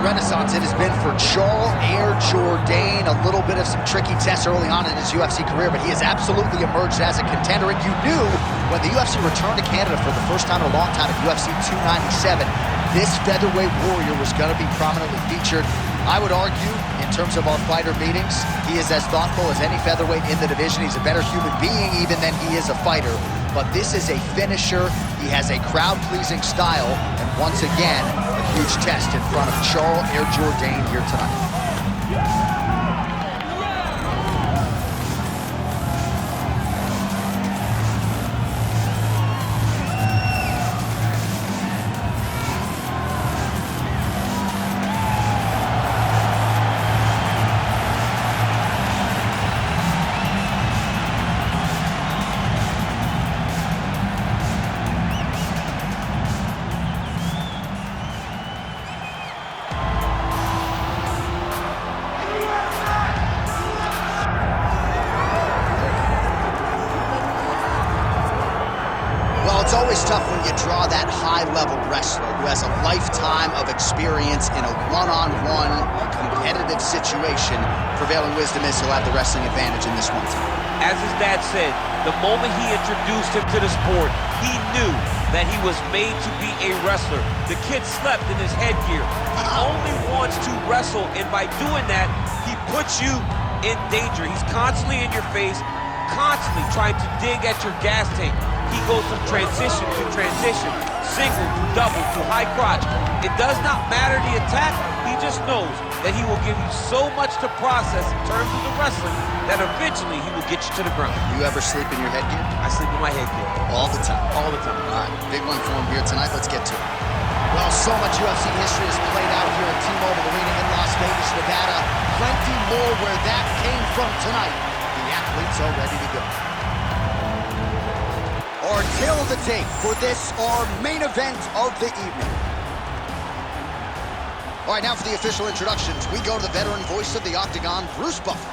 renaissance it has been for Jourdain. A little bit of some tricky tests early on in his UFC career, but he has absolutely emerged as a contender. And you knew when the UFC returned to Canada for the first time in a long time at UFC 297, this featherweight warrior was going to be prominently featured. I would argue, in terms of our fighter meetings, he is as thoughtful as any featherweight in the division. He's a better human being even than he is a fighter. But this is a finisher. He has a crowd-pleasing style. And once again, a huge test in front of Jourdain here tonight. It's always tough when you draw that high-level wrestler who has a lifetime of experience in a one-on-one competitive situation. Prevailing wisdom is he'll have the wrestling advantage in this one. As his dad said, the moment he introduced him to the sport, he knew that he was made to be a wrestler. The kid slept in his headgear. He only wants to wrestle, and by doing that, he puts you in danger. He's constantly in your face, constantly trying to dig at your gas tank. He goes from transition to transition, single to double to high crotch. It does not matter the attack. He just knows that he will give you so much to process in terms of the wrestling that eventually he will get you to the ground. You ever sleep in your headgear? I sleep in my headgear. All the time? All the time. All right, big one for him here tonight. Let's get to it. Well, so much UFC history has played out here at T-Mobile Arena in Las Vegas, Nevada. Plenty more where that came from tonight. The athletes are ready to go. Our tail of the tape for this, our main event of the evening. All right, now for the official introductions, we go to the veteran voice of the Octagon, Bruce Buffer.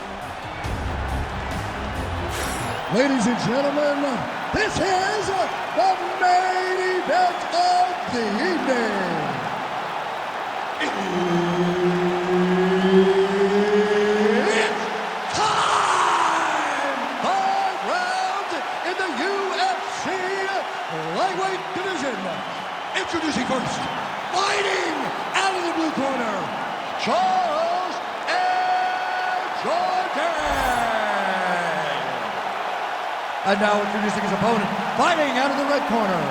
Ladies and gentlemen, this is the main event of the evening. It's time! 5 rounds in the UFC lightweight division. Introducing first, fighting out of the blue corner, Charles Jourdain. And now introducing his opponent, fighting out of the red corner,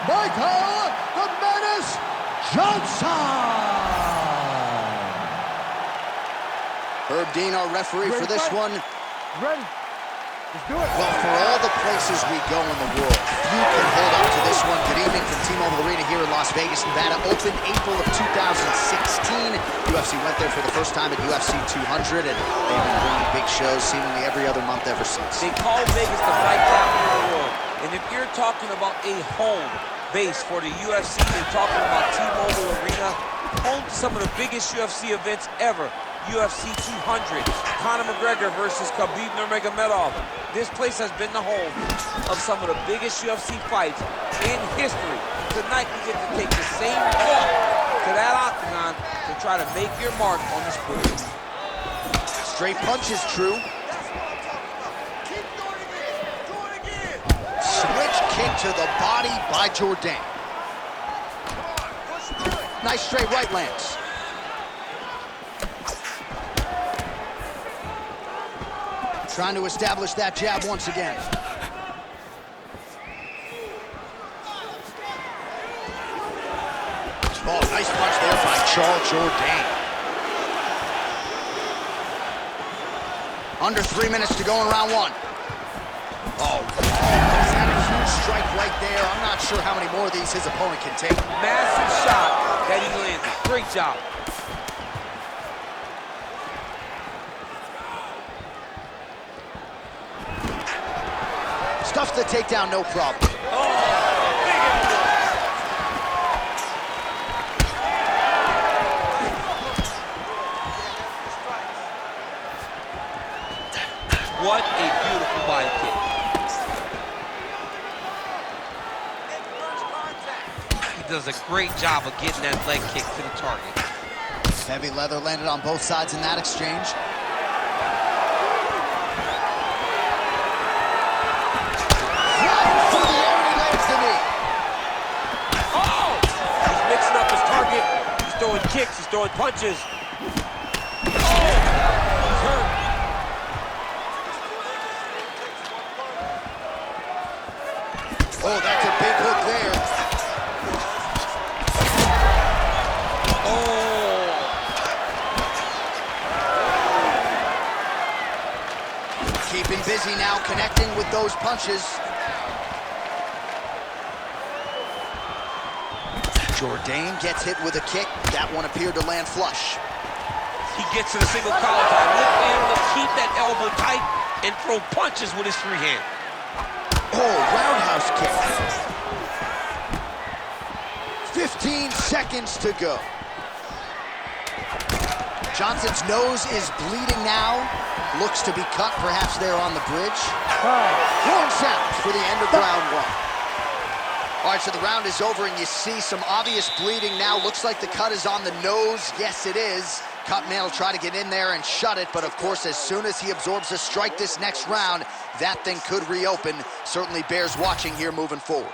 Michael the Menace Johnson. Herb Dean, our referee for this one. Ready? Let's do it. Well, for all the places we go in the world, few can hold up to this one. Good evening from T-Mobile Arena here in Las Vegas, Nevada. Opened April of 2016. UFC went there for the first time at UFC 200, and they've been bringing big shows seemingly every other month ever since. They call Vegas the fight capital of the world. And if you're talking about a home base for the UFC, you're talking about T-Mobile Arena, home to some of the biggest UFC events ever. UFC 200, Conor McGregor versus Khabib Nurmagomedov. This place has been the home of some of the biggest UFC fights in history. Tonight we get to take the same walk to that octagon to try to make your mark on the sport. Straight punch is true. Keep doing it again. Switch kick to the body by Jourdain. Nice straight right lands. Trying to establish that jab once again. Oh, nice punch there by Charles Jourdain. Under 3 minutes to go in round one. Oh, is that a huge strike right there? I'm not sure how many more of these his opponent can take. Massive shot that he landed. Great job. Stuffs the takedown, no problem. Oh, big elbow. What a beautiful body kick. He does a great job of getting that leg kick to the target. Heavy leather landed on both sides in that exchange. Flying through the air, and he lands the knee. Oh! He's mixing up his target. He's throwing kicks, he's throwing punches. Oh! He's hurt. Oh, that's a big hook there. Oh! Keeping busy now, connecting with those punches. Jourdain gets hit with a kick. That one appeared to land flush. He gets to the single collar tie. Look able to keep that elbow tight and throw punches with his free hand. Oh, roundhouse kick. 15 seconds to go. Johnson's nose is bleeding now. Looks to be cut, perhaps there on the bridge. One sound for the end of round one. All right, so the round is over, and you see some obvious bleeding now. Looks like the cut is on the nose. Yes, it is. Cutman will try to get in there and shut it, but of course, as soon as he absorbs a strike this next round, that thing could reopen. Certainly bears watching here moving forward.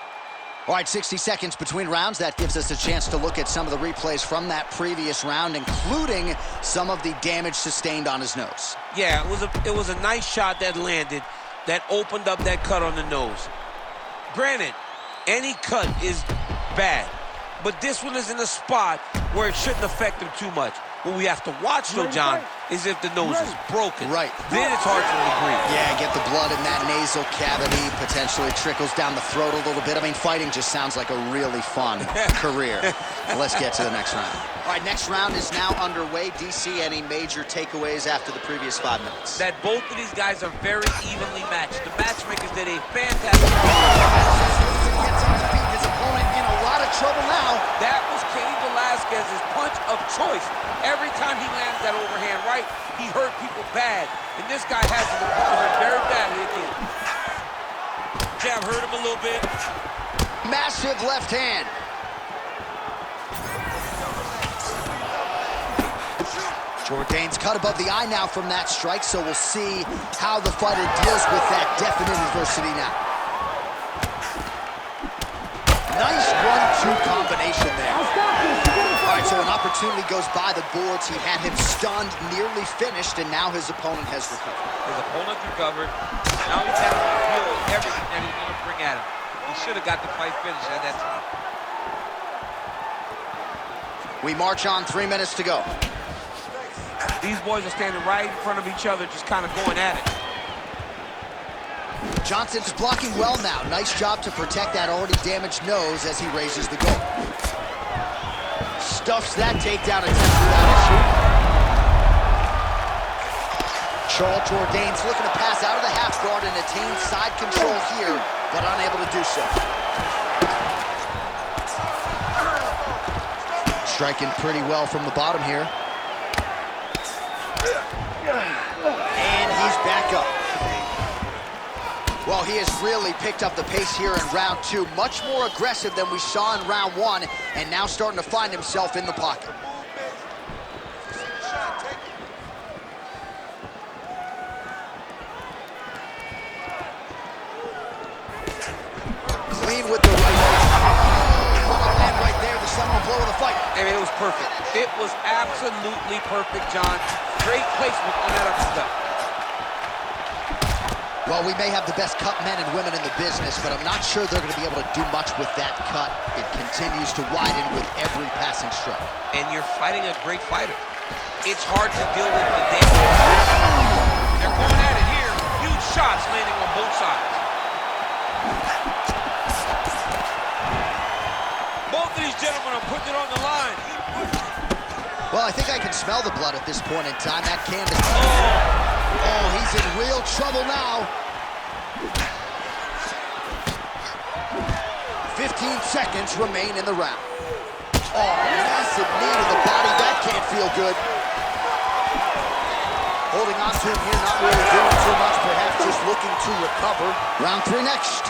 All right, 60 seconds between rounds. That gives us a chance to look at some of the replays from that previous round, including some of the damage sustained on his nose. Yeah, it was a nice shot that landed, that opened up that cut on the nose. Granted, any cut is bad, but this one is in a spot where it shouldn't affect him too much. What we have to watch, though, John, is if the nose is broken. Right. Then it's hard for him to breathe. Yeah, get the blood in that nasal cavity, potentially trickles down the throat a little bit. I mean, fighting just sounds like a really fun career. Let's get to the next round. All right, next round is now underway. DC, any major takeaways after the previous 5 minutes? That both of these guys are very evenly matched. The matchmakers did a fantastic job. Gets on his feet, his opponent in a lot of trouble now. That was Cain Velasquez's punch of choice. Every time he landed that overhand right, he hurt people bad. And this guy has him hurt very badly again. Jab hurt him a little bit. Massive left hand. Jourdain's cut above the eye now from that strike, so we'll see how the fighter deals with that definite adversity now. Nice 1-2 combination there. All right, so an opportunity goes by the boards. He had him stunned, nearly finished, and now his opponent has recovered. His opponent recovered. Now he's having to deal with everything that he's going to bring at him. He should have got the fight finished at that time. We march on, 3 minutes to go. These boys are standing right in front of each other, just kind of going at it. Johnson's blocking well now. Nice job to protect that already damaged nose as he raises the goal. Stuffs that takedown attempt without issue. Charles Jourdain's looking to pass out of the half guard and attain side control here, but unable to do so. Striking pretty well from the bottom here. And he's back up. Well, he has really picked up the pace here in round 2. Much more aggressive than we saw in round 1, and now starting to find himself in the pocket. Clean with the right hand. And right there, the seminal blow of the fight. I mean, it was perfect. It was absolutely perfect, John. Great placement on that uppercut. Well, we may have the best cut men and women in the business, but I'm not sure they're going to be able to do much with that cut. It continues to widen with every passing strike. And you're fighting a great fighter. It's hard to deal with the damage. They're going at it here. Huge shots landing on both sides. Both of these gentlemen are putting it on the line. Well, I think I can smell the blood at this point in time. That canvas. Oh, he's in real trouble now. 15 seconds remain in the round. Oh, massive knee to the body. That can't feel good. Holding on to him here, not really doing too much, perhaps just looking to recover. Round 3 next.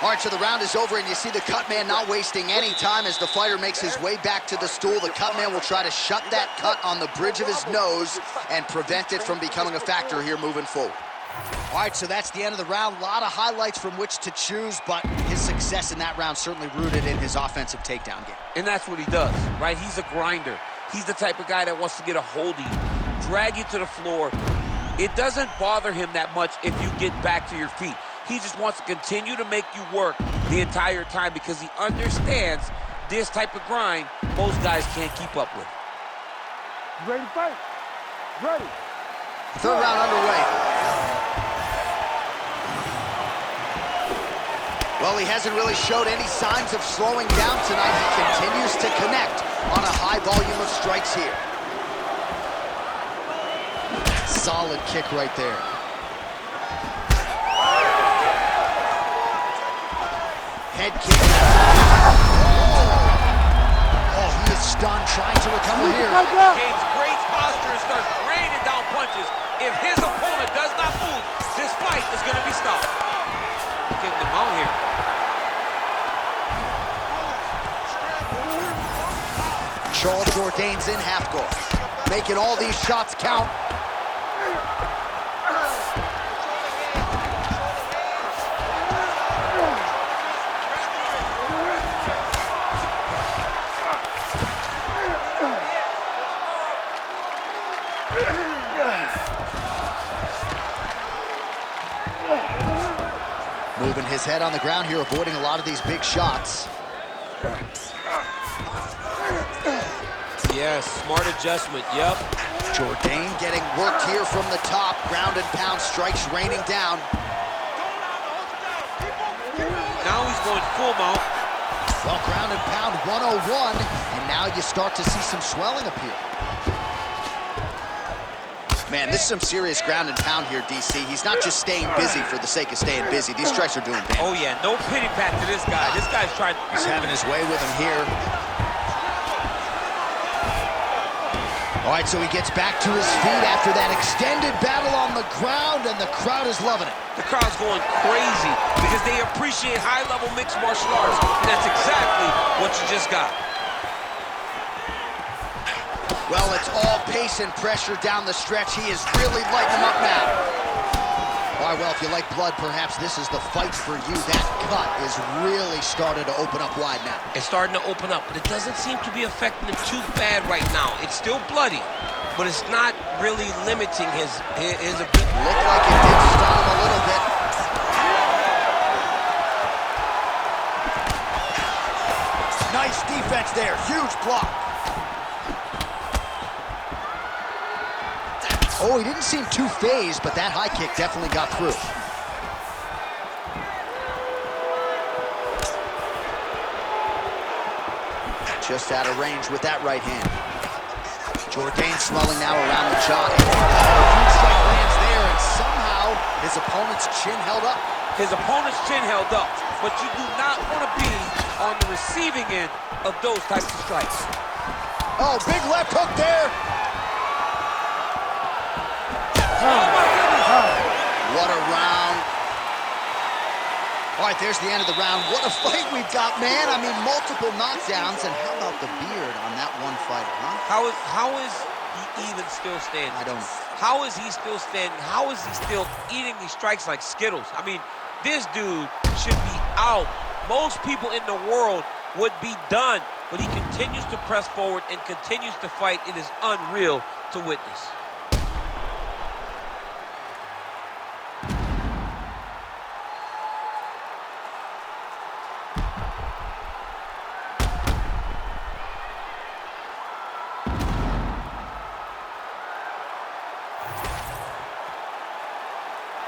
All right, so the round is over, and you see the cut man not wasting any time as the fighter makes his way back to the stool. The cut man will try to shut that cut on the bridge of his nose and prevent it from becoming a factor here moving forward. All right, so that's the end of the round. A lot of highlights from which to choose, but his success in that round certainly rooted in his offensive takedown game. And that's what he does, right? He's a grinder. He's the type of guy that wants to get a hold of you, drag you to the floor. It doesn't bother him that much if you get back to your feet. He just wants to continue to make you work the entire time because he understands this type of grind most guys can't keep up with. You ready to fight? Ready. Third round underway. Well, he hasn't really showed any signs of slowing down tonight. He continues to connect on a high volume of strikes here. Solid kick right there. Head kick. Oh, he is stunned, trying to recover here. Gains great posture and starts raining down punches. If his opponent does not move, this fight is going to be stopped. Getting him out here. Jourdain's in half guard, making all these shots count. Moving his head on the ground here, avoiding a lot of these big shots. Yes, smart adjustment, yep. Jourdain getting worked here from the top. Ground and pound strikes raining down. Now he's going full mount. Well, ground and pound 101, and now you start to see some swelling appear. Man, this is some serious ground and pound here, DC. He's not just staying busy for the sake of staying busy. These strikes are doing damage. Oh, yeah, no pity pat to this guy. This guy's trying. He's having his way with him here. All right, so he gets back to his feet after that extended battle on the ground, and the crowd is loving it. The crowd's going crazy because they appreciate high-level mixed martial arts, and that's exactly what you just got. Well, it's all pace and pressure down the stretch. He is really lighting them up now. All right, well, if you like blood, perhaps this is the fight for you. That cut is really started to open up wide now. It's starting to open up, but it doesn't seem to be affecting him too bad right now. It's still bloody, but it's not really limiting his ability. Looked like it did stun him a little bit. Nice defense there, huge block. Oh, he didn't seem too phased, but that high kick definitely got through. Just out of range with that right hand. Jourdain swelling now around the jaw. Huge strike lands there, and somehow his opponent's chin held up. His opponent's chin held up, but you do not want to be on the receiving end of those types of strikes. Oh, big left hook there. Oh, my goodness. What a round. All right, there's the end of the round. What a fight we've got, man. I mean, multiple knockdowns. And how about the beard on that one fighter, huh? How is he even still standing? I don't know. How is he still standing? How is he still eating these strikes like Skittles? I mean, this dude should be out. Most people in the world would be done, but he continues to press forward and continues to fight. It is unreal to witness.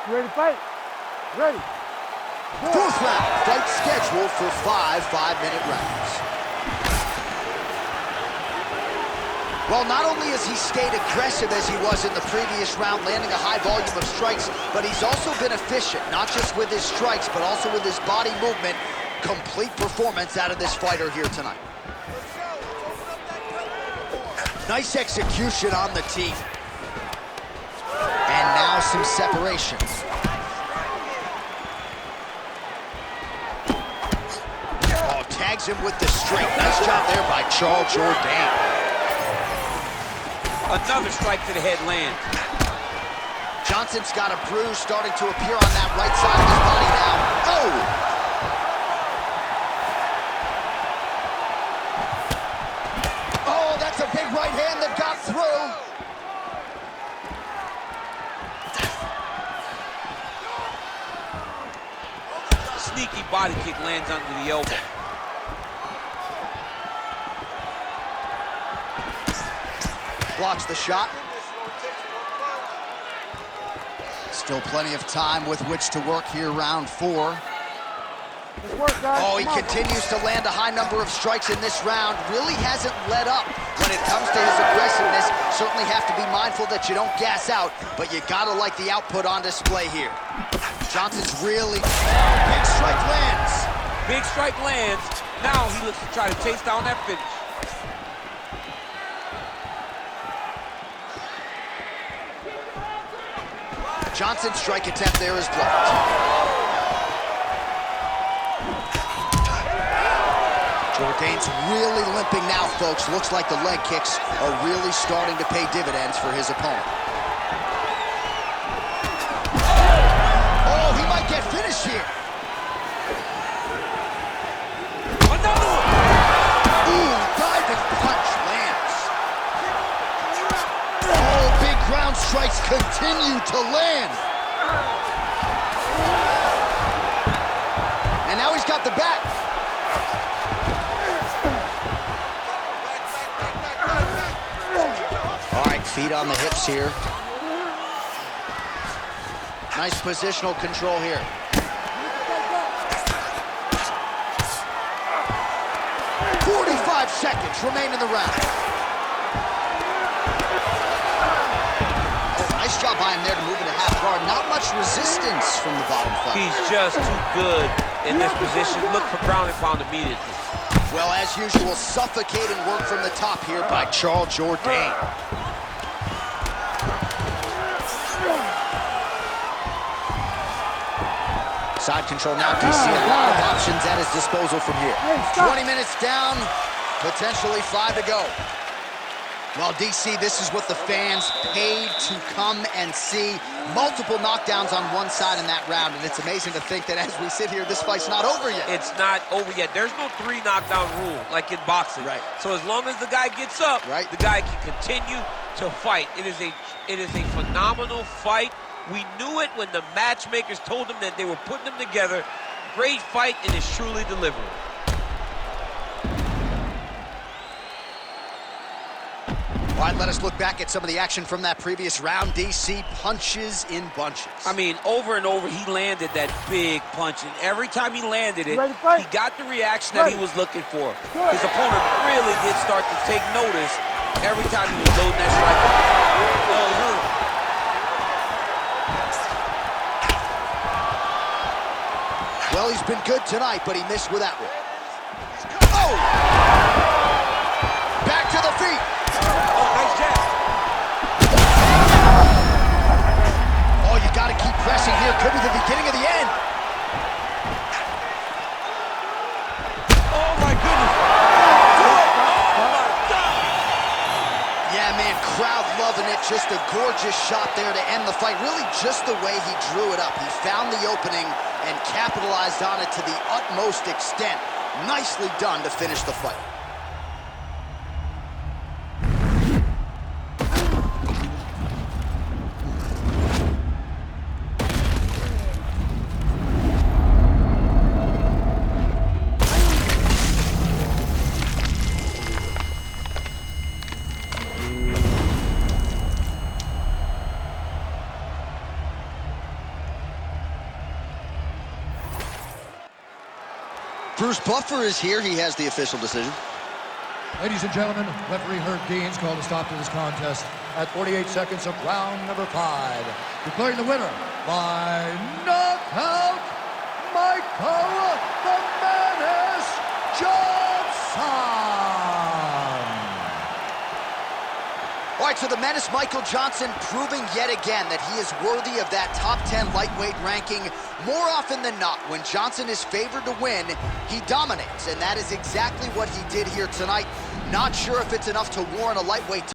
You ready to fight? Ready. Fourth round, fight scheduled for 5 5-minute rounds. Well, not only has he stayed aggressive as he was in the previous round, landing a high volume of strikes, but he's also been efficient, not just with his strikes, but also with his body movement. Complete performance out of this fighter here tonight. Nice execution on the teeth. And now some separation. tags him with the straight. Nice job there by Jourdain. Another strike to the head lands. Johnson's got a bruise starting to appear on that right side of his body now. Oh! Oh, that's a big right hand that got through. Sneaky body kick lands under the elbow. Blocks the shot. Still plenty of time with which to work here, round 4. Let's work, guys. Oh, he continues to land a high number of strikes in this round. Really hasn't let up when it comes to his aggressiveness. Certainly have to be mindful that you don't gas out, but you gotta like the output on display here. Johnson's really... Big strike lands. Big strike lands. Now he looks to try to chase down that finish. Johnson's strike attempt there is blocked. Jourdain's really limping now, folks. Looks like the leg kicks are really starting to pay dividends for his opponent. Oh, he might get finished here. Another one! Ooh, diving punch lands. Oh, big ground strikes continue to land. And now he's got the back. All right, feet on the hips here. Nice positional control here. Seconds remain in the round. Oh, nice job by him there to move into half guard. Not much resistance from the bottom fight. He's just too good in this position. Look for ground and pound immediately. Well, as usual, suffocating work from the top here by Jourdain. Side control now. DC a lot of options at his disposal from here. 20 minutes down. Potentially 5 to go. Well, DC, this is what the fans paid to come and see. Multiple knockdowns on one side in that round, and it's amazing to think that as we sit here, this fight's not over yet. It's not over yet. There's no 3 knockdown rule like in boxing. Right. So as long as the guy gets up, right, the guy can continue to fight. It is a phenomenal fight. We knew it when the matchmakers told them that they were putting them together. Great fight, and it's truly delivering. All right, let us look back at some of the action from that previous round. DC punches in bunches. I mean, over and over, he landed that big punch, and every time he landed it, he got the reaction that he was looking for. His opponent really did start to take notice every time he was loading that strike. Well, he's been good tonight, but he missed with that one. Oh! Back to the feet. Nice jab. Oh, you got to keep pressing here. Could be the beginning of the end. Oh, my goodness. Yeah, man, crowd loving it. Just a gorgeous shot there to end the fight. Really just the way he drew it up. He found the opening and capitalized on it to the utmost extent. Nicely done to finish the fight. Bruce Buffer is here. He has the official decision. Ladies and gentlemen, referee Herb Deans called a stop to this contest at 48 seconds of round number 5. Declaring the winner by knockout, Michael the Menace Johnson. All All right, so the menace Michael Johnson proving yet again that he is worthy of that top 10 lightweight ranking. More often than not, when Johnson is favored to win, he dominates, and that is exactly what he did here tonight. Not sure if it's enough to warrant a lightweight